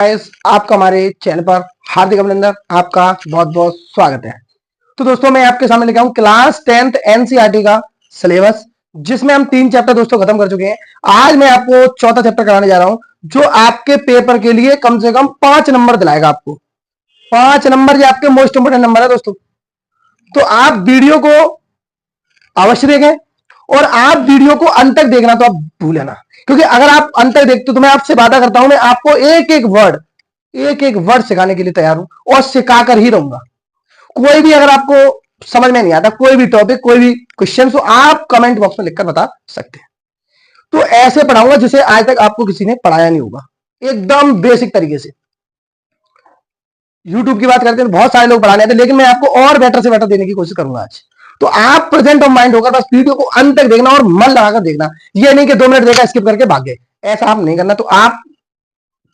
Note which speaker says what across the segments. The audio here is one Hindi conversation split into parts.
Speaker 1: आपका हमारे चैनल पर हार्दिक अभिनंदन, आपका बहुत बहुत स्वागत है। तो दोस्तों मैं आपके सामने लेके आऊं क्लास 10th एनसीईआरटी का सिलेबस, जिसमें हम 3 चैप्टर दोस्तों खत्म कर चुके हैं। आज मैं आपको चौथा चैप्टर कराने जा रहा हूं, जो आपके पेपर के लिए कम से कम 5 नंबर दिलाएगा। आपको 5 नंबर, ये आपके मोस्ट इंपोर्टेंट नंबर है दोस्तों। तो आप वीडियो को अवश्य देखें और आप वीडियो को अंत तक देखना तो आप भूले ना, क्योंकि अगर आप अंत तक देखते हो तो मैं आपसे वादा करता हूं, मैं आपको एक एक वर्ड सिखाने के लिए तैयार हूं और सिखाकर ही रहूंगा। कोई भी अगर आपको समझ में नहीं आता, कोई भी टॉपिक, कोई भी क्वेश्चन, तो आप कमेंट बॉक्स में लिखकर बता सकते हैं। तो ऐसे पढ़ाऊंगा जिसे आज तक आपको किसी ने पढ़ाया नहीं होगा, एकदम बेसिक तरीके से। यूट्यूब की बात करते हैं तो बहुत सारे लोग पढ़ाने आते हैं, लेकिन मैं आपको और बेटर से बेटर देने की कोशिश करूंगा आज। तो आप प्रेजेंट ऑफ माइंड होकर बस वीडियो को अंत तक देखना और मन लगाकर देखना। ये नहीं कि 2 मिनट देखा स्किप करके भाग गए, ऐसा आप नहीं करना। तो आप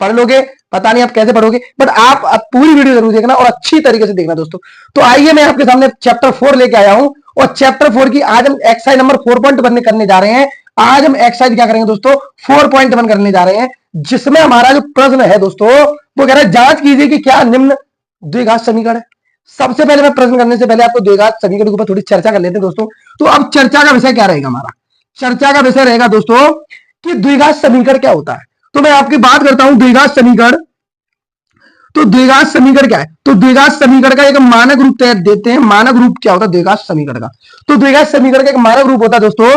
Speaker 1: पढ़ लोगे, पता नहीं आप कैसे पढ़ोगे, बट आप पूरी वीडियो जरूर देखना और अच्छी तरीके से देखना दोस्तों। तो आइए मैं आपके सामने चैप्टर 4 लेके आया हूं, और चैप्टर 4 की आज हम एक्सरसाइज नंबर 4.1 करने जा रहे हैं। आज हम एक्सरसाइज क्या करेंगे दोस्तों, 4.1 करने जा रहे हैं, जिसमें हमारा जो प्रश्न है दोस्तों वो कह रहा है जांच कीजिए कि क्या निम्न द्विघात समीकरण है। सबसे पहले मैं प्रश्न करने से पहले आपको द्विघात समीकरण के ऊपर थोड़ी चर्चा कर लेते हैं दोस्तों। तो अब चर्चा का विषय क्या रहेगा, हमारा चर्चा का विषय रहेगा दोस्तों कि द्विघात समीकरण क्या होता है। तो मैं आपकी बात करता हूं द्विघात समीकरण। तो द्विघात समीकरण क्या है, तो द्विघात समीकरण का एक मानक रूप तैयार देते हैं। मानक रूप क्या होता है द्विघात समीकरण का, तो द्विघात समीकरण का एक मानक रूप होता है दोस्तों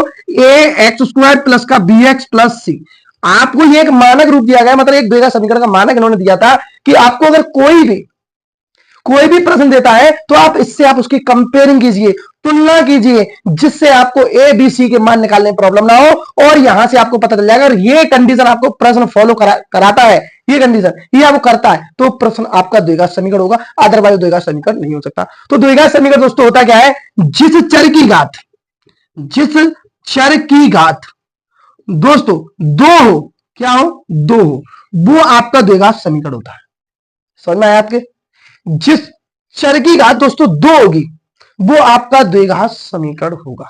Speaker 1: ax² प्लस का bx प्लस c। आपको ये एक मानक रूप दिया गया, मतलब एक द्विघात समीकरण का मानक इन्होंने दिया था कि आपको अगर कोई भी प्रश्न देता है तो आप इससे आप उसकी कंपेयरिंग कीजिए, तुलना कीजिए, जिससे आपको ए बी सी के मान निकालने में प्रॉब्लम ना हो, और यहां से आपको पता चल जाएगा। अगर ये कंडीशन आपको प्रश्न फॉलो कराता है, ये कंडीशन ये आपको करता है, तो प्रश्न आपका द्विघात समीकरण होगा, अदरवाइज द्विघात समीकरण नहीं हो सकता। तो द्विघात समीकरण दोस्तों होता क्या है, जिस चर की घात दोस्तों 2 हो, क्या हो 2 हो, वो आपका द्विघात समीकरण होता है। समझ में आया आपके, जिस चर की घात दोस्तों 2 होगी वो आपका द्विघात समीकरण होगा।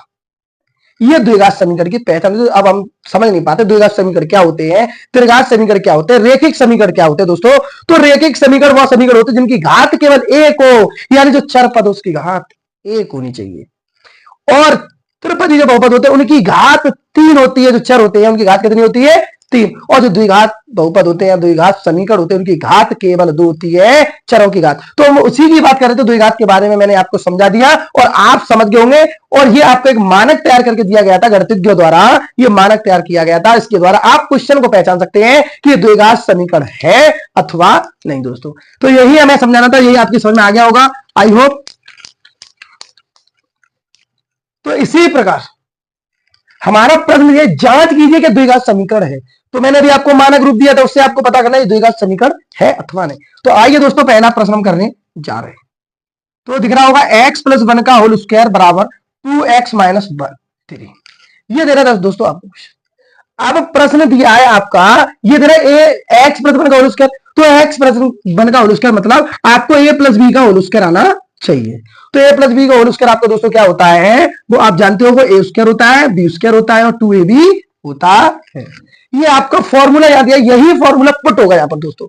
Speaker 1: ये द्विघात समीकरण की पहचान। अब हम समझ नहीं पाते द्विघात समीकरण क्या होते हैं, त्रिघात समीकरण क्या होते हैं, रेखिक समीकरण क्या होते हैं दोस्तों। तो रेखिक समीकरण वह समीकरण होते हैं जिनकी घात केवल 1 हो, यानी जो चर पद उसकी घात 1 होनी चाहिए। और त्रिपदी जो बहुपद होते हैं उनकी घात 3 होती है, जो चर होते हैं उनकी घात कितनी होती है 3। और जो द्विघात बहुपद होते हैं, द्विघात समीकरण होते हैं, उनकी घात केवल 2 होती है, चरों की घात। तो हम उसी की बात कर रहे थे, द्विघात के बारे में मैंने आपको समझा दिया और आप समझ गए होंगे। और ये आपको एक मानक तैयार करके दिया गया था, गणितज्ञों द्वारा ये मानक तैयार किया गया था। इसके द्वारा आप क्वेश्चन को पहचान सकते हैं कि द्विघात समीकरण है अथवा नहीं दोस्तों। तो यही हमें समझाना था, यही आपकी समझ में आ गया होगा, आई होप। तो इसी प्रकार हमारा प्रश्न ये जांच कीजिए कि द्विघात समीकरण है। तो मैंने भी आपको मानक रूप दिया था, उससे आपको पता करना है द्विघात समीकरण है अथवा नहीं। तो आइए दोस्तों पहला प्रश्न हम करने जा रहे हैं। तो दिख रहा होगा x + 1 का होल स्क्वायर बराबर 2x - 1 ये दे रहा था दोस्तों आपको। अब प्रश्न दिया है आपका, ये दे रहा है x + 1 का होल स्क्वायर। तो x + 1 का होल स्क्वायर मतलब आपको a + b का होल स्क्वायर आना चाहिए। तो a + b का होल स्क्वायर आपको दोस्तों क्या होता है, वो आप जानते हो, वो a² होता है, b² होता है और 2ab होता है। ये आपका फॉर्मूला याद है, यही फॉर्मूला पुट होगा यहां पर दोस्तों।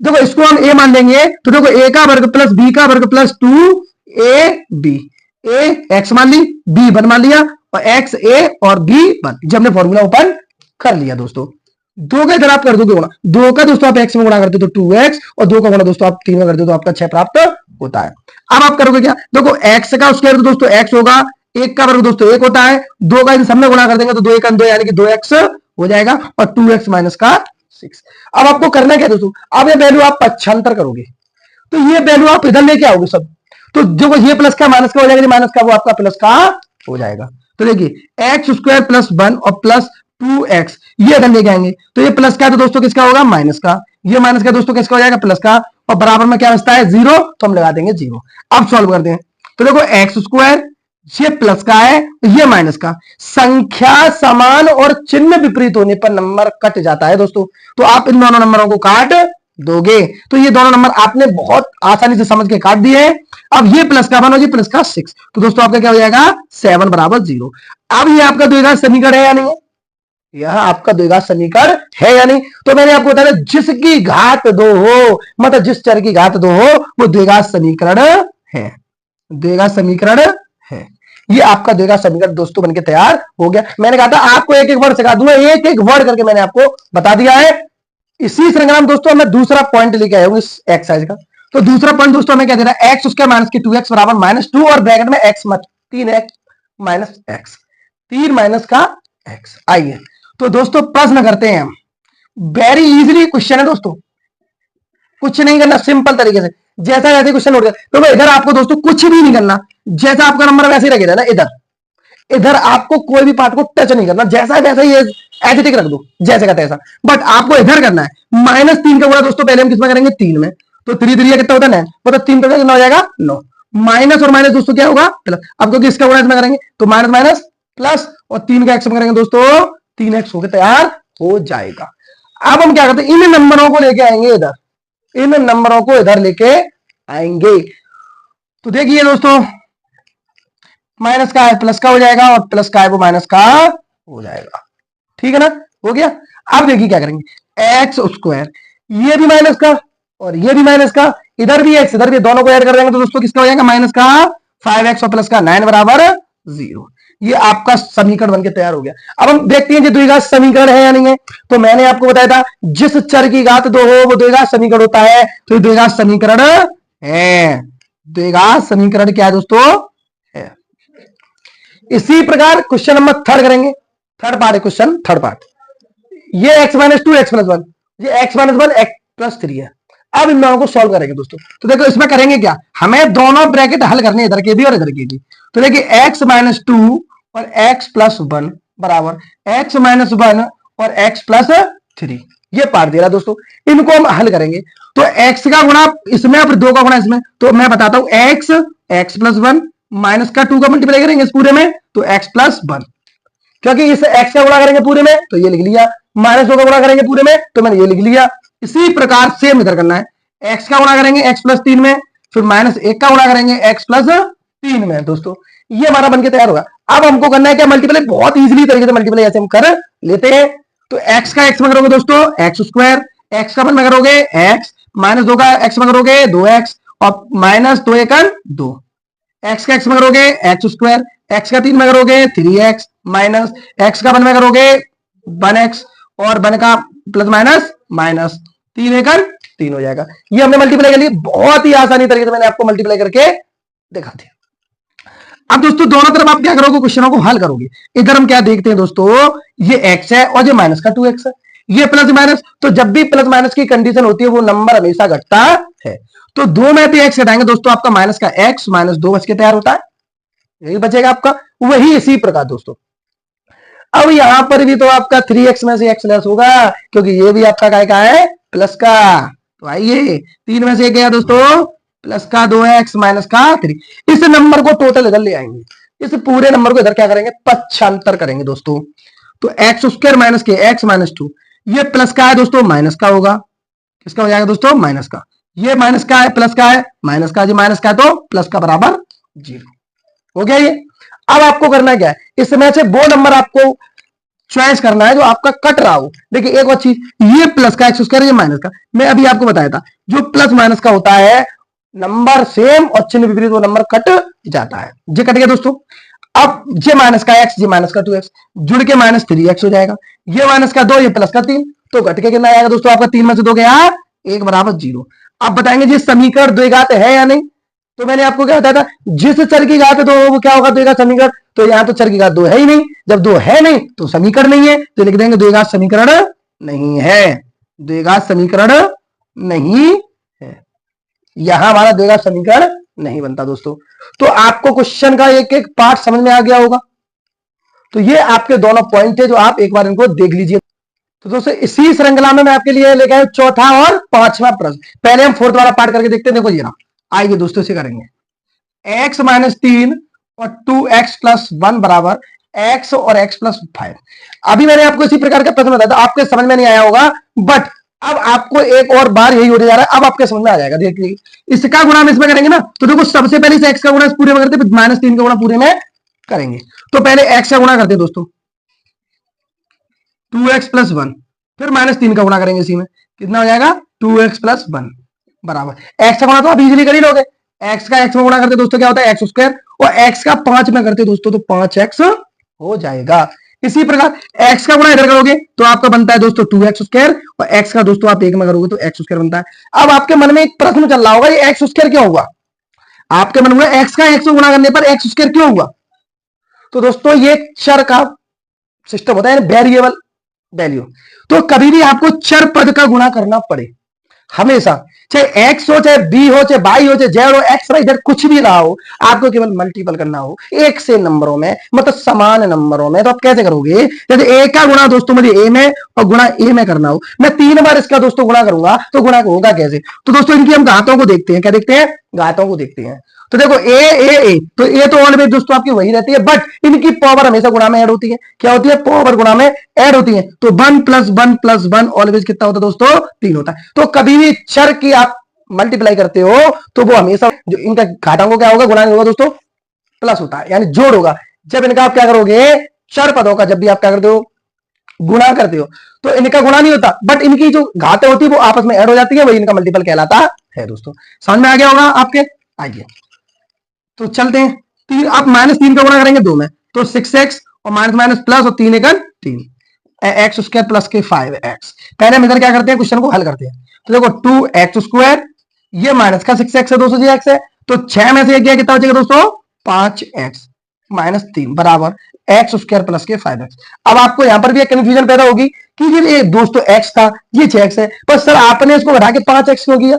Speaker 1: देखो इसको हम a मान लेंगे, तो देखो a का वर्ग प्लस b का वर्ग प्लस 2ab, a x मान ली, b 1 मान लिया, और x a और b 1। जब हमने फॉर्मूला ओपन कर लिया दोस्तों, 2 का इधर आप कर दोगे गुणा, 2 का दोस्तों आप x में गुणा करते हो तो 2x, और 2 का गुणा दोस्तों आप 3 में करते हो तो आपका 6 प्राप्त होता है। अब आप करोगे क्या, देखो x का स्क्वायर तो दोस्तों x होगा, 1 का वर्ग दोस्तों 1 होता है, 2 का इन सब में गुणा कर देंगे तो 2 1 2 यानी कि 2x हो जाएगा, और 2x माइनस का 6। अब आपको करना क्या दोस्तों, अब ये वैल्यू आप पक्षांतर करोगे, तो ये वैल्यू आप इधर लेके आओगे सब। तो जो ये प्लस का माइनस का हो जाएगा, माइनस का वो आपका प्लस का हो जाएगा। तो देखिए x² + 1 और प्लस 2x ये इधर लेके आएंगे, तो ये प्लस का तो दोस्तों किसका होगा, माइनस का। ये माइनस का दोस्तों किसका हो जाएगा, प्लस का। और बराबर में क्या बचता है 0, तो हम लगा देंगे 0। अब सॉल्व करते हैं, तो देखो x², ये प्लस का है, ये माइनस का। संख्या समान और चिन्ह विपरीत होने पर नंबर कट जाता है दोस्तों। तो आप इन दोनों नंबरों को काट दोगे, तो ये दोनों नंबर आपने बहुत आसानी से समझ के काट दिए। अब ये प्लस का 1 और ये प्लस का 6, तो दोस्तों आपका क्या हो जाएगा 7 = 0। अब ये आपका द्विघात समीकरण है या नहीं है, यह आपका द्विघात समीकरण है या नहीं? तो मैंने आपको बताया जिसकी घात 2 हो, मतलब जिस चर की घात 2 हो वो द्विघात समीकरण है, द्विघात समीकरण है। ये आपका द्विघात समीकरण दोस्तों बनके तैयार हो गया। मैंने कहा था आपको एक एक वर्ड सिखा दूंगा, एक एक वर्ड करके मैंने आपको बता दिया है। इसी श्रृंखला में दोस्तों मैं दूसरा पॉइंट लेके आया हूं इस एक्सरसाइज का। तो दूसरा पॉइंट दोस्तों हमें क्या दे रहा है, एक्स उसके माइनस की 2x बराबर -2 और ब्रैकेट में एक्स मत 3x माइनस एक्स, 3 माइनस का x। आइए तो दोस्तों प्रश्न करते हैं हम, वेरी इजीली क्वेश्चन है दोस्तों, कुछ नहीं करना, सिंपल तरीके से जैसा वैसे क्वेश्चन उठ गया। तो इधर आपको दोस्तों कुछ भी नहीं करना, जैसा आपका नंबर वैसे ही रखेगा ना, इधर इधर आपको कोई भी पार्ट को टच नहीं करना, जैसा वैसा ही एथेटिक रख दो जैसे का तैसा। बट आपको इधर करना है -3 का गुणा दोस्तों पहले हम किसमें करेंगे, 3 में। तो 3 3 कितना होता है 9, मतलब 3 का कितना हो जाएगा 9। माइनस और माइनस दोस्तों क्या होगा प्लस। अब क्योंकि इसका गुणा इसमें करेंगे तो माइनस माइनस प्लस, और 3 का एक्स में करेंगे दोस्तों 3x होकर तैयार हो जाएगा। अब हम क्या करते हैं, इन नंबरों को लेके आएंगे इधर, इन नंबरों को इधर लेके आएंगे। तो देखिए दोस्तों माइनस का है प्लस का हो जाएगा, और प्लस का है वो माइनस का हो जाएगा, ठीक है ना, हो गया। अब देखिए क्या करेंगे, एक्स स्क्वायर, ये भी माइनस का और ये भी माइनस का, इधर भी एक्स इधर भी, दोनों को ऐड कर देंगे तो दोस्तों किसका हो जाएगा माइनस का 5x और प्लस का 9 बराबर 0। ये आपका समीकरण बनके तैयार हो गया। अब हम देखते हैं कि द्विघात समीकरण है या नहीं है। तो मैंने आपको बताया था जिस चर की घात 2 हो वो द्विघात समीकरण होता है, तो ये द्विघात समीकरण है। द्विघात समीकरण क्या है दोस्तों है। इसी प्रकार क्वेश्चन नंबर 3 करेंगे, थर्ड पार्ट है क्वेश्चन, थर्ड पार्ट। ये x माइनस 2 x प्लस 1, ये x माइनस 1 x प्लस 3 है। अब इन दोनों को सॉल्व करेंगे दोस्तों। तो देखो इसमें करेंगे क्या, हमें दोनों ब्रैकेट हल करने, इधर के भी और इधर के भी। तो देखिए x माइनस 2 और x प्लस 1 बराबर x माइनस 1 और x प्लस 3, ये पार्ट दे रहा है दोस्तों। इनको हम हल करेंगे तो x का गुणा इसमें और 2 का गुणा इसमें, तो मैं बताता हूं x प्लस 1 माइनस का 2 का मल्टीप्लाई करेंगे इस पूरे में तो x प्लस 1, क्योंकि इस x का गुणा करेंगे पूरे में तो ये लिख लिया, -2 का गुणा करेंगे पूरे में तो मैंने ये लिख लिया। इसी प्रकार सेम इधर करना है, x का गुणा करेंगे x प्लस 3 में, फिर -1 का गुणा करेंगे x प्लस 3 में दोस्तों, ये हमारा बनके तैयार होगा। अब हमको करना है क्या, मल्टीप्लाई, बहुत इजीली तरीके से मल्टीप्लाई ऐसे हम कर लेते हैं। तो x का x में करोगे दोस्तों एक्स स्क्वायर, x का 1 में करोगे x, -2 का x में करोगे 2x, और -2 1 2, x का x में करोगे एक्स स्क्वायर, x का 3 में करोगे 3x, माइनस x का 1 में करोगे 1x, और 1 का प्लस माइनस माइनस 3 1 3 हो जाएगा। ये हमने मल्टीप्लाई कर लिया, बहुत ही आसानी तरीके से मैंने आपको मल्टीप्लाई करके दिखा दिया। अब दोस्तों दोनों तरफ आप क्या करोगे, क्वेश्चनों को हल करोगे। इधर हम क्या देखते हैं दोस्तों, ये x है और ये माइनस का 2x है, ये प्लस माइनस, तो जब भी प्लस माइनस की कंडीशन होती है वो नंबर हमेशा घटता है। तो 2 में से x घटाएंगे दोस्तों, आपका माइनस का x माइनस 2 बच के तैयार होता है, यही बचेगा आपका। वही इसी प्रकार दोस्तों अब यहां पर भी तो आपका 3x में से x लेस होगा, क्योंकि ये भी आपका काय का है प्लस का। तो आइए 3 में से 1 गया दोस्तों प्लस का 2x माइनस का 3, इस नंबर को टोटल इधर ले आएंगे, इस पूरे नंबर को इधर क्या करेंगे पक्षांतर करेंगे दोस्तों। तो एक्स स्क्वायर माइनस के एक्स माइनस 2, ये प्लस का है दोस्तों माइनस का होगा, किसका हो जाएगा दोस्तों माइनस का, ये माइनस का है प्लस का है माइनस का, जी माइनस का है तो प्लस का बराबर 0 हो गया ये। अब आपको करना क्या है, इसमें से वो नंबर आपको चॉइस करना है जो आपका कट रहा हो। देखिए एक और चीज, ये प्लस का एक्स स्क्वायर, ये माइनस का, मैं अभी आपको बताया था जो प्लस माइनस का होता है नंबर सेम और चिन्ह विपरीत वो नंबर कट जाता है, ये कट गया दोस्तों। अब ये माइनस का एक्स, ये माइनस का 2x जुड़ के -3x हो जाएगा, ये माइनस का 2, ये प्लस का 3, तो घट के कितना आएगा दोस्तों आपका 3 में से 2 गया 1 बराबर 0। अब बताएंगे जी समीकरण द्विघात है या नहीं। तो मैंने आपको क्या बताया था, जिस चर की घात 2 वो क्या होगा द्विघात समीकरण। तो यहाँ तो चर की घात 2 है ही नहीं, जब 2 है नहीं तो समीकरण नहीं है, तो लिख देंगे द्विघात समीकरण नहीं है, द्विघात समीकरण नहीं है, यहां हमारा द्विघात समीकरण नहीं बनता दोस्तों। तो आपको क्वेश्चन का एक एक पार्ट समझ में आ गया होगा। तो ये आपके दोनों पॉइंट है जो आप एक बार इनको देख लीजिए। तो दोस्तों इसी श्रृंखला में मैं आपके लिए लेके आया चौथा और पांचवा प्रश्न। पहले हम फोर्थ वाला पार्ट करके देखते हैं, देखो ये ना, आइए दोस्तों से करेंगे। x माइनस 3 और 2x प्लस 1 बराबर x और x प्लस 5। अभी मैंने आपको इसी प्रकार का प्रश्न बताया था, आपके समझ में नहीं आया होगा, बट अब आपको एक और बार यही होने जा रहा है, अब आपके समझ में आ जाएगा। देखिए इसका गुणा हम इसमें करेंगे ना, तो देखो सबसे पहले इस x का गुणा इस पूरे में करते, फिर -3 का गुणा पूरे में करेंगे। तो पहले x का गुणा करते दोस्तों, 2x+1, फिर -3 का गुणा करेंगे इसी में, कितना हो जाएगा 2x+1 बराबर x का गुणा तो आप इजीली कर ही लोगे। x का x में गुणा करते दोस्तों क्या होता है x² और x का 5 में करते दोस्तों तो 5x हो जाएगा। इसी प्रकार x का गुणा इधर करोगे तो आपका बनता है दोस्तों 2x² और x का दोस्तों आप 1 में करोगे तो x² बनता है। अब आपके मन में एक प्रश्न चल रहा होगा ये x² क्यों हुआ, आपके मन में x का x में गुणा करने पर x² क्यों हुआ। तो दोस्तों ये चर का सिस्टम होता है वेरिएबल वैल्यू, तो कभी भी आपको चर पद का गुणा करना पड़े हमेशा, चाहे x हो चाहे b हो चाहे y हो चाहे z हो x y z कुछ भी रहा हो, आपको केवल मल्टीपल करना हो एक से नंबरों में, मतलब समान नंबरों में। तो आप कैसे करोगे, जैसे a का गुणा दोस्तों मुझे a में और गुणा a में करना हो, मैं 3 बार इसका दोस्तों गुणा करूंगा तो गुणा होगा कैसे। तो दोस्तों इनकी हम घातों को देखते हैं, क्या देखते हैं, घातों को देखते हैं। तो देखो ए तो ए तो ऑलवेज दोस्तों आपकी वही रहती है, बट इनकी पावर हमेशा गुणा में ऐड होती है। क्या होती है, पावर गुणा में ऐड होती है। तो 1 + 1 + 1 ऑलवेज कितना होता है दोस्तों, 3 होता है। तो कभी भी चर की आप मल्टीप्लाई करते हो तो वो हमेशा जो इनका घातांक क्या होगा, गुणा होगा दोस्तों, प्लस होता है, यानी जोड़ होगा। जब इनका आप क्या करोगे, चर पदों का जब भी आप क्या करते हो, गुणा करते हो, तो इनका गुणा नहीं होता, बट इनकी जो घातें होती है वो आपस में ऐड हो जाती है, वही इनका मल्टीपल कहलाता है। दोस्तों समझ में आ गया होगा आपके, आइए तो चलते हैं। तीन आप -3 का गुणा करेंगे 2 में तो 6x और माइनस प्लस और 3 1 3 x² प्लस के 5x। पहले हम इधर क्या करते हैं, क्वेश्चन को हल करते हैं। तो देखो 2x², ये माइनस का 6x है दोस्तों, जी x है, तो 6 में से एक गया कितना बचेगा दोस्तों, 5x -3 बराबर x² प्लस के 5x। अब आपको यहां पर भी एक कंफ्यूजन पैदा होगी कि ये दोस्तों x था, ये 6x है, पर सर आपने इसको घटा के 5x क्यों किया।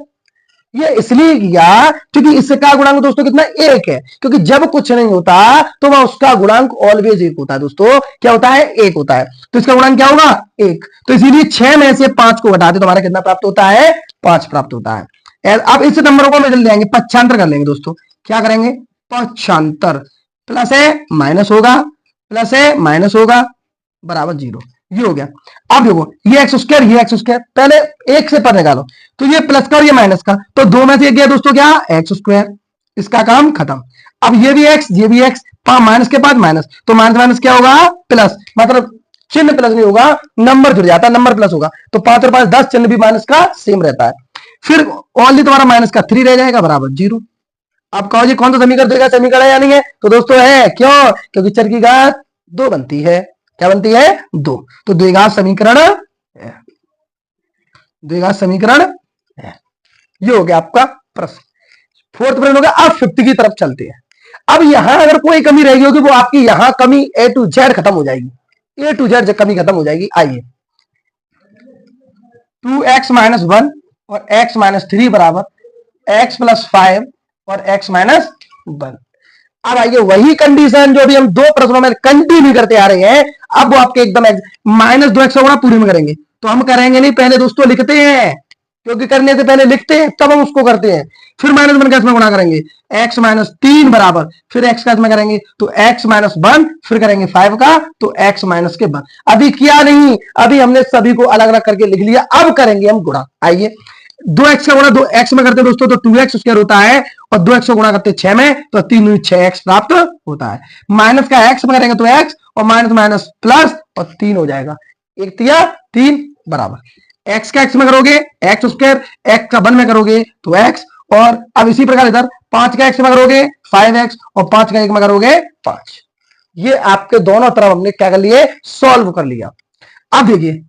Speaker 1: ये इसलिए किया क्योंकि इसका गुणांक दोस्तों कितना, 1 है, क्योंकि जब कुछ नहीं होता तो वह उसका गुणांक ऑलवेज 1 होता है। दोस्तों क्या होता है, 1 होता है, तो इसका गुणांक क्या होगा, 1। तो इसीलिए 6 में से 5 को घटाते तो हमारा कितना प्राप्त होता है, 5 प्राप्त होता है। अब इस नंबरों को मिल जाएंगे, पक्षांतर कर लेंगे दोस्तों। क्या करेंगे, पक्षांतर, प्लस है माइनस होगा, प्लस है माइनस होगा बराबर 0, ये हो गया। अब देखो ये x², ये x², पहले एक से पर निकालो, तो ये प्लस का और ये माइनस का, तो 2 में से एक गया दोस्तों क्या, x², इसका काम खत्म। अब ये भी x, ये भी x, माइनस के बाद माइनस, तो माइनस माइनस क्या होगा, प्लस, मतलब चिन्ह प्लस नहीं होगा, नंबर जुड़ जाता है, नंबर प्लस होगा, तो 5 और 5 10, चिन्ह भी माइनस का सेम रहता है। फिर ओनली तुम्हारा माइनस का 3 रह जाएगा बराबर 0। अब कहो जी कौन सा समीकरण देगा, समीकरण है या नहीं है, तो दोस्तों है, क्यों, क्योंकि चर की घात 2 बनती है। क्या बनती है, 2, तो द्विघात समीकरण है, द्विघात समीकरण है। ये हो गया आपका प्रश्न, 4th प्रश्न हो गया। अब 5th की तरफ चलते हैं। अब यहां अगर कोई कमी रहेगी होगी, वो आपकी यहां कमी A to Z खत्म हो जाएगी, A to Z कमी खत्म हो जाएगी। आइए 2x - 1 और x - 3 बराबर x + 5 और x - 1। अब आइए वही कंडीशन जो भी हम 2 प्रश्नों में कंटिन्यू करते आ रहे हैं, अब वो आपके एकदम -2x का गुणा पूरी में करेंगे। तो हम करेंगे नहीं, पहले दोस्तों लिखते हैं, क्योंकि करने से पहले लिखते हैं तब हम उसको करते हैं। फिर -1 का इसमें गुणा करेंगे, x - 3 बराबर, फिर x का इसमें करेंगे तो x - 1, फिर करेंगे 5 का तो x - के 1। अभी किया नहीं, अभी हमने सभी को अलग अलग करके लिख लिया, अब करेंगे हम गुणा। आइए 2x का गुणा 2x में करते दोस्तों तो 2x² होता है, और 2x को गुणा करते 6 में तो 3 6x प्राप्त होता है। माइनस का x में करेंगे तो x और माइनस माइनस प्लस और 3 हो जाएगा, 1 तिया 3 बराबर x का x में करोगे x², x का 1 में करोगे तो x, और अब इसी प्रकार इधर 5 का x में करोगे 5x और 5 का 1 में करोगे 5। ये आपके दोनों तरफ हमने क्या कर लिए, सॉल्व कर लिया। अब देखिए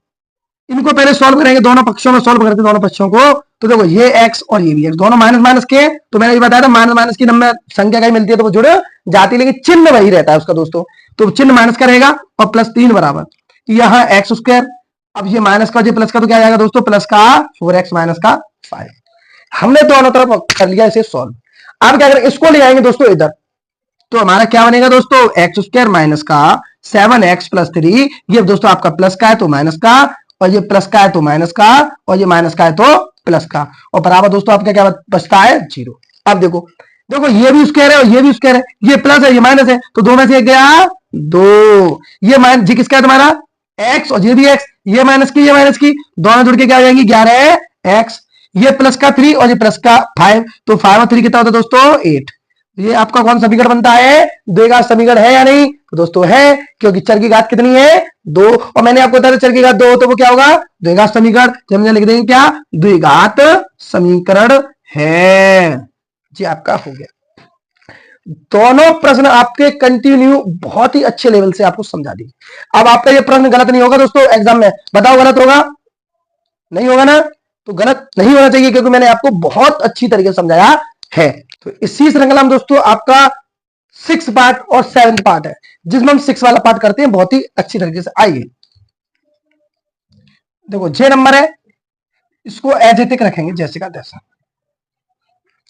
Speaker 1: इनको पहले सॉल्व करेंगे, दोनों पक्षों में सॉल्व करते दोनों पक्षों को। तो देखो ये x और ये भी x, दोनों माइनस माइनस के, तो मैंने ये बताया था माइनस माइनस की नंबर संख्या कहीं मिलती है तो वो जुड़ जाती है, लेकिन चिन्ह वही रहता है उसका दोस्तों। तो चिन्ह माइनस का रहेगा और +3 बराबर यहाँ x²। अब ये माइनस का जो प्लस का तो क्या आएगा दोस्तों, प्लस का 4x - 5। हमने दोनों तरफ कर लिया इसे सॉल्व। अब क्या करें, इसको ले आएंगे दोस्तों इधर, तो हमारा क्या बनेगा दोस्तों, x² माइनस का 7x + 3, ये दोस्तों आपका प्लस का है तो माइनस का, और ये प्लस का है तो माइनस का, और ये माइनस का है तो प्लस का, और बराबर दोस्तों आपका क्या बचता है, 0। अब देखो देखो ये भी स्क्वायर है और ये भी स्क्वायर है, ये प्लस है ये माइनस है, तो 2 में से एक गया 2, ये माइनस जी किसका है तुम्हारा x, और ये भी x, ये माइनस की ये माइनस की, दोनों जुड़ के क्या हो जाएंगी 11x, ये प्लस का 3 और ये प्लस का 5, तो 5 और 3 कितना होता है दोस्तों 8। ये आपका कौन सा समीकरण बनता है? द्विघात समीकरण है या नहीं? तो दोस्तों है, क्योंकि चर की घात कितनी है? 2, और मैंने आपको बताया चर की घात 2 तो वो क्या होगा? द्विघात समीकरण। तो हम लिख देंगे क्या? द्विघात समीकरण है। जी आपका हो गया। दोनों प्रश्न आपके कंटिन्यू बहुत ही अच्छे लेवल से आपको समझा दी। अब आपका ये प्रश्न गलत नहीं होगा दोस्तों एग्जाम में, बताओ गलत होगा? नहीं होगा ना? तो गलत नहीं होना चाहिए, क्योंकि मैंने आपको बहुत अच्छी तरीके से समझाया है। तो इसी श्रृंखला में दोस्तों आपका 6 पार्ट और 7 पार्ट है, जिसमें हम 6 वाला पार्ट करते हैं बहुत ही अच्छी तरीके से। आइए देखो, जे नंबर है, इसको एज इट इज रखेंगे, जैसे का तैसा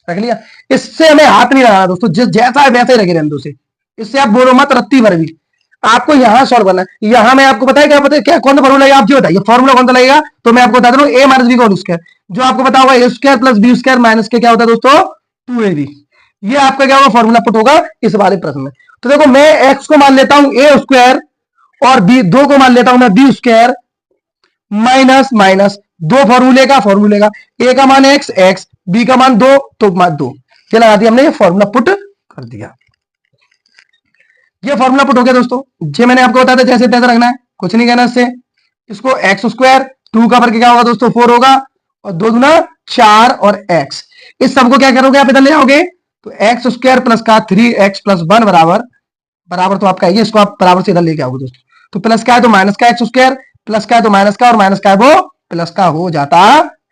Speaker 1: रख लिया। इससे हमें हाथ नहीं लगाना दोस्तों, जिस जैसा है वैसे ही रखे रहने दो से। इससे आप बोलो मत रत्ती भर भी। आपको यहां सॉल्व करना है। यहां मैं आपको बताया क्या, पता है क्या कौन सा फॉर्मूला लगेगा? आप जो बताइए फॉर्मूला कौन सा लगेगा। तो मैं आपको बता दूं, ए माइनस बी का होल स्क्वायर, जो आपको पता होगा A square plus B square minus के क्या होता है दोस्तों? 2ab। ये आपका क्या होगा? फॉर्मूला पुट होगा इस वाले प्रश्न में। तो देखो, मैं एक्स को मान लेता हूं ए स्क्वायर, और बी 2 को मान लेता हूं मैं बी स्क्वायर, माइनस माइनस दो फॉर्मूले का ए का मान एक्स, एक्स बी का मान 2, तो मान 2 ये लगा दिया हमने, ये फॉर्मूला पुट कर दिया। ये फॉर्मूला पुट हो गया दोस्तों। ये मैंने आपको बताया था जैसे तैसे रखना है, कुछ नहीं कहना इससे। इसको एक्स स्क्वायर 2 का करके क्या होगा दोस्तों? 4 होगा, और 2 दूना 4 और एक्स, इस सबको क्या करोगे आप? इधर ले आओगे, तो एक्स स्क्वायर प्लस का 3x प्लस 1 बराबर बराबर, तो आपका ये, इसको आप बराबर से इधर लेके आओगे दोस्तों। तो प्लस का है तो माइनस का एक्स स्क्वायर, प्लस का है तो माइनस का, और माइनस का है वो प्लस का हो जाता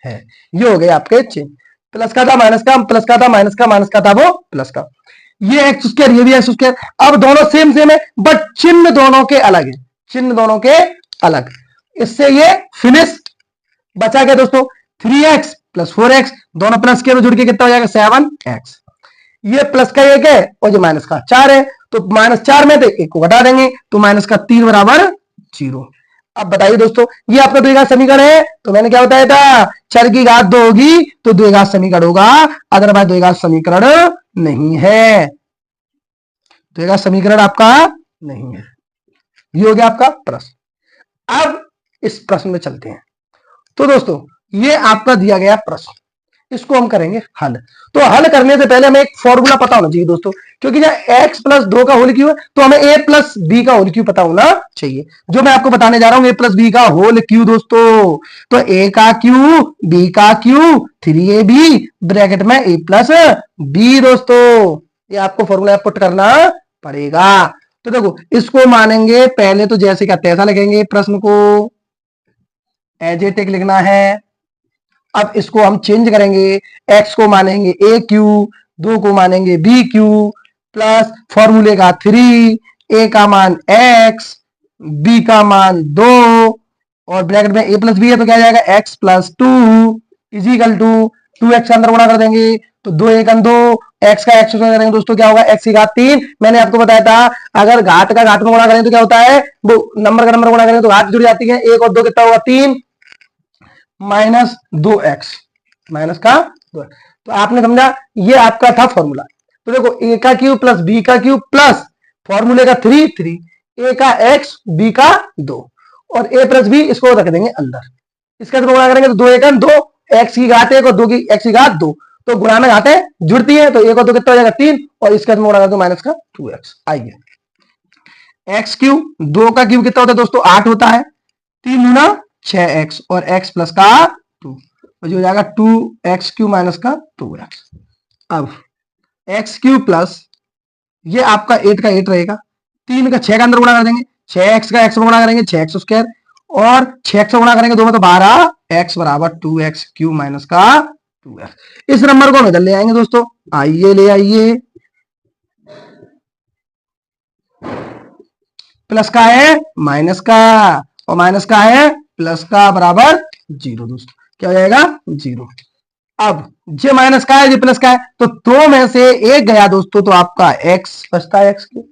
Speaker 1: है। ये हो गए आपके चिन्ह। प्लस का था माइनस का, प्लस का था माइनस का, माइनस का था वो प्लस का। ये एक्स स्क्वायर, ये भी एक्स स्क्वायर। अब दोनों सेम सेम है, बट चिन्ह दोनों के अलग है, चिन्ह दोनों के अलग। इससे ये फिनिश। बचा क्या दोस्तों? 3x प्लस 4x, दोनों प्लस के जुड़ के कितना हो जाएगा? 7x। ये प्लस का 1 है, और जो माइनस का 4 है, तो माइनस 4 में से 1 को घटा देंगे, तो माइनस का 3 बराबर 0। अब बताइए दोस्तों, ये आपका द्विघात समीकरण है। तो मैंने क्या बताया था? चर की घात 2 होगी तो द्विघात समीकरण होगा, अदरवाइज द्विघात समीकरण नहीं है। द्विघात समीकरण आपका नहीं है। ये हो गया आपका प्रश्न। अब इस प्रश्न में चलते हैं। तो दोस्तों, ये आपका दिया गया प्रश्न, इसको हम करेंगे हल। तो हल करने से पहले हमें एक फॉर्मूला पता होना चाहिए दोस्तों, क्योंकि जब x प्लस 2 का होल क्यू है, तो हमें a प्लस बी का होल क्यू पता होना चाहिए। जो मैं आपको बताने जा रहा हूं, a प्लस बी का होल क्यू दोस्तों। तो a का क्यू, b का क्यू, 3ab ब्रैकेट में a प्लस बी दोस्तों। ये आपको फॉर्मूला पुट करना पड़ेगा। तो देखो, इसको मानेंगे पहले तो जैसे क्या तैसा लिखेंगे, प्रश्न को एज इट इज लिखना है। अब इसको हम चेंज करेंगे, x को मानेंगे ए क्यू, 2 को मानेंगे बी क्यू, प्लस फॉर्मूले का 3, a का मान x, b का मान 2, और ब्रैकेट में a प्लस बी है तो क्या आ जाएगा? x plus 2 is equal to 2x का अंदर गुणा कर देंगे, तो 2 1 2, x का x गुणा करेंगे दोस्तों, क्या होगा? x की घात 3। मैंने आपको बताया था, अगर घात का घात में गुणा करें तो क्या होता है? वो नंबर का नंबर गुणा करें तो घात जुड़ जाती है। 1 और 2 कितना होगा? 3 माइनस 2x, माइनस का 2x। तो आपने समझा, ये आपका था फॉर्मूला। तो देखो, a का क्यूब प्लस b का क्यूब प्लस फॉर्मूले का 3, a का x, b का 2, और a प्लस b इसको रख देंगे अंदर। इसका गुणा करेंगे तो 2 1 2, x की घात 1 और 2 की x की घात 2, तो गुणा में घातें जुड़ती है, तो 1 और 2 कितना हो जाएगा? 3, और इसका गुणा करें तो माइनस का 2x। आइए, x क्यूब, 2 का क्यूब कितना होता है दोस्तों? 8 होता है, 3 गुना 6x, और x प्लस का 2, तो जो हो जाएगा 2x क्यू माइनस का 2x। अब x क्यू प्लस, ये आपका 8 का 8 रहेगा, 3 का 6 का अंदर गुणा कर देंगे, 6x का x में गुणा करेंगे 6x स्क्वायर, और 6x गुणा करेंगे 2 में तो 12x बराबर 2x क्यू माइनस का 2x। इस नंबर को हम इधर ले आएंगे दोस्तों। आइए, ले आइए, प्लस का है माइनस का, और माइनस का है प्लस का, बराबर 0 दोस्तों। क्या हो जाएगा? 0। अब ये माइनस का है, ये प्लस का है, तो 2 में से 1 गया दोस्तों, तो आपका x बचता है, x क्यू,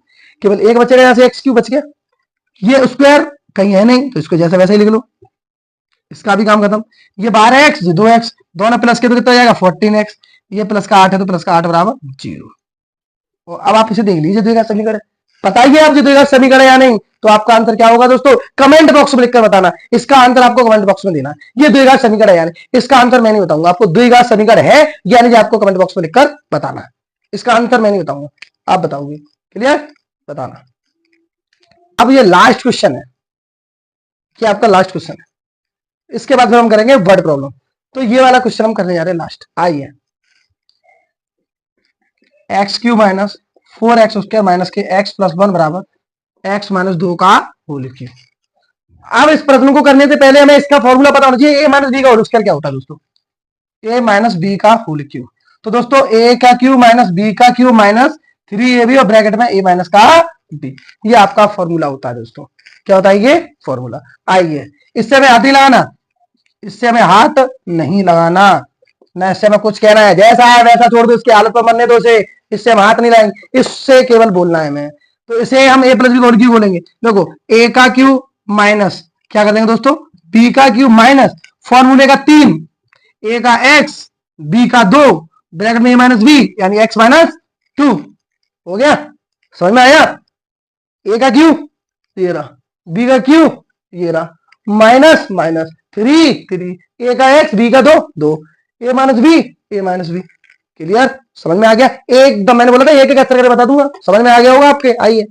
Speaker 1: केवल 1 बचेगा, यहां से x क्यू बच गया। ये स्क्वायर कहीं है नहीं, तो इसको जैसे वैसे ही लिख लो, इसका भी काम खत्म। ये 12x, ये 2x, दोनों प्लस के तो कितना हो जाएगा? 14x। ये प्लस का 8 है, तो प्लस का 8 बराबर 0। और अब आप इसे देख लीजिए, द्विघात समीकरण बताइए आप, द्विघात समीकरण या नहीं। तो आपका आंसर क्या होगा दोस्तों? कमेंट बॉक्स में लिखकर बताना, इसका आंसर आपको कमेंट बॉक्स में देना। ये द्विघात समीकरण है या नहीं, इसका आंसर मैं नहीं बताऊंगा, आपको द्विघात समीकरण है या नहीं, आपको कमेंट बॉक्स में लिखकर बताना। इसका आंसर मैं नहीं बताऊंगा, आप बताओगे। क्लियर, बताना। अब ये लास्ट क्वेश्चन है, कि आपका लास्ट क्वेश्चन है, इसके बाद फिर हम करेंगे वर्ड प्रॉब्लम। तो ये वाला क्वेश्चन हम करने जा रहे हैं लास्ट। आइए, x Q minus 4x² minus के x प्लस 1 बराबर x माइनस 2 का होल क्यूब। अब इस प्रश्न को करने से पहले हमें इसका फॉर्मूला पता होना चाहिए। a माइनस बी का होल स्क्वायर क्या होता है दोस्तों? a माइनस बी का होल क्यूब। तो दोस्तों a का क्यूब माइनस b का क्यूब माइनस 3ab और ब्रैकेट में a माइनस का b, ये आपका फॉर्मूला होता है दोस्तों। क्या होता है ये फॉर्मूला? आइए, इससे हमें हाथ नहीं लगाना, इससे हमें हाथ नहीं लगाना, न इससे हमें कुछ कहना है, जैसा है वैसा छोड़ दो, इसकी हालत पर मरने दो से, इससे हम हाथ नहीं लगाएंगे, इससे केवल बोलना है हमें। तो इसे हम a plus B whole cube बोलेंगे। देखो a का क्यूब माइनस क्या कर देंगे दोस्तों, b का क्यूब माइनस फॉर्मूले का 3, a का x, b का 2, ब्रैकेट में a माइनस बी यानी x माइनस 2। हो गया, समझ में आया? a का क्यूब ये रहा, b का क्यूब ये रहा, माइनस माइनस 3 3, a का x, b का 2 2, a minus B a minus B. Clear, समझ में आ गया? एकदम मैंने बोला था एक एक करके बता दूंगा, समझ में आ गया होगा आपके। आइए,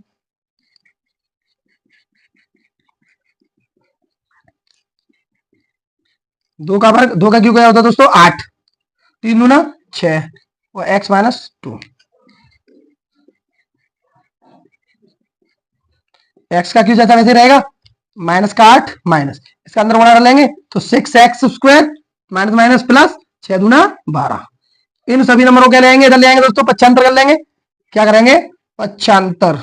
Speaker 1: दो का वर्ग, दो का क्यों क्या होता है दोस्तों 8, 3 दूना 6 और x माइनस 2, x का क्यों जैसा वैसे रहेगा, माइनस का 8 माइनस, इसका अंदर गुणा कर लेंगे तो 6x² माइनस माइनस प्लस 6 दूना 12। इन सभी नंबरों को ले आएंगे, इधर ले आएंगे दोस्तों, पक्षांतर कर लेंगे। क्या करेंगे, पक्षांतर।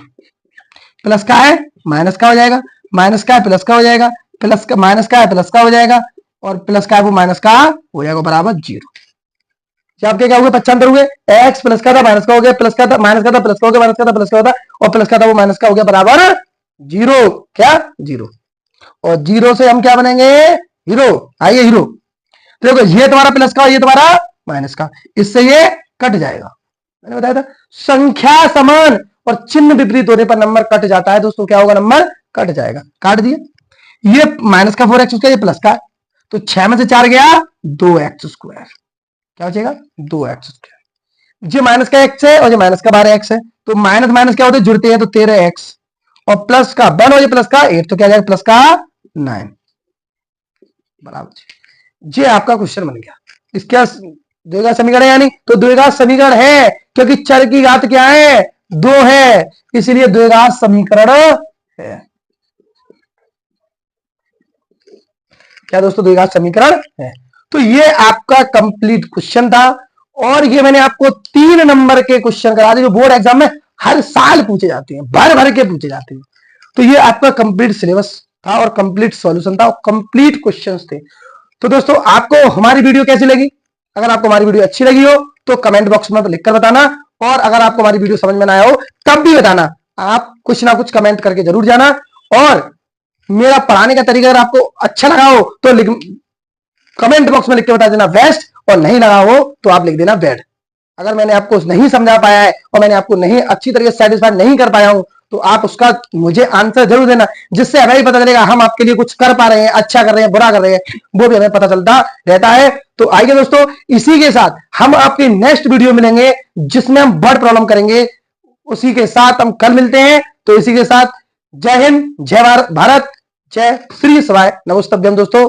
Speaker 1: प्लस का है माइनस का हो जाएगा, माइनस का है प्लस का हो जाएगा, प्लस का माइनस का है प्लस का हो जाएगा, और प्लस का है वो माइनस का हो जाएगा बराबर 0। आपके क्या हुए, पक्षांतर हुए, x प्लस का था माइनस का हो गया, प्लस का था माइनस का था प्लस का हो गया, माइनस का था प्लस का होता, और प्लस का था वो माइनस का हो गया बराबर 0। क्या 0, और 0 से हम क्या बनेंगे, हीरो। आइए हीरो, तो देखो ये तुम्हारा प्लस का, ये तुम्हारा माइनस का, इससे ये कट जाएगा। मैंने बताया था संख्या समान और चिन्ह विपरीत होने पर नंबर कट जाता है दोस्तों। क्या होगा, नंबर कट जाएगा। काट दिए, ये माइनस का 4x², ये प्लस का, तो 6 में से 4 गया 2x²। क्या बचेगा 2x²। ये माइनस का x है और ये माइनस का 12x है, तो माइनस माइनस क्या होते हैं, जुड़ते हैं, तो 13x, और प्लस का 1 और ये प्लस का 8, तो क्या जाएगा प्लस का 9 बराबर। ये आपका क्वेश्चन बन गया। इसका द्विघात समीकरण यानी, तो द्विघात समीकरण है क्योंकि चर की घात क्या है, 2 है, इसलिए द्विघात समीकरण है। क्या दोस्तों, द्विघात समीकरण है। तो ये आपका कंप्लीट क्वेश्चन था, और ये मैंने आपको 3 नंबर के क्वेश्चन करा दिए जो बोर्ड एग्जाम में हर साल पूछे जाते हैं, भर भर के पूछे जाते हैं। तो ये आपका कंप्लीट सिलेबस था और कंप्लीट सॉल्यूशन था और कंप्लीट क्वेश्चंस थे। तो दोस्तों आपको हमारी वीडियो कैसी लगी? अगर आपको हमारी वीडियो अच्छी लगी हो तो कमेंट बॉक्स में लिखकर बताना, और अगर आपको हमारी वीडियो समझ में ना आया हो तब भी बताना। आप कुछ ना कुछ कमेंट करके जरूर जाना, और मेरा पढ़ाने का तरीका अगर आपको अच्छा लगा हो तो कमेंट बॉक्स में लिख के बता देना बेस्ट, और नहीं लगा हो तो आप लिख देना बैड। अगर मैंने आपको नहीं समझा पाया है और मैंने आपको नहीं अच्छी तरीके से सेटिस्फाइड नहीं कर पाया हूं, तो आप उसका मुझे आंसर जरूर देना, जिससे हमें भी पता चलेगा हम आपके लिए कुछ कर पा रहे हैं, अच्छा कर रहे हैं, बुरा कर रहे हैं, वो भी हमें पता चलता रहता है। तो आइए दोस्तों, इसी के साथ हम आपकी नेक्स्ट वीडियो मिलेंगे जिसमें हम वर्ड प्रॉब्लम करेंगे। उसी के साथ हम कल मिलते हैं। तो इसी के साथ जय हिंद, जय भारत, जय श्री शिवाय, नमस्तभ्यम दोस्तों।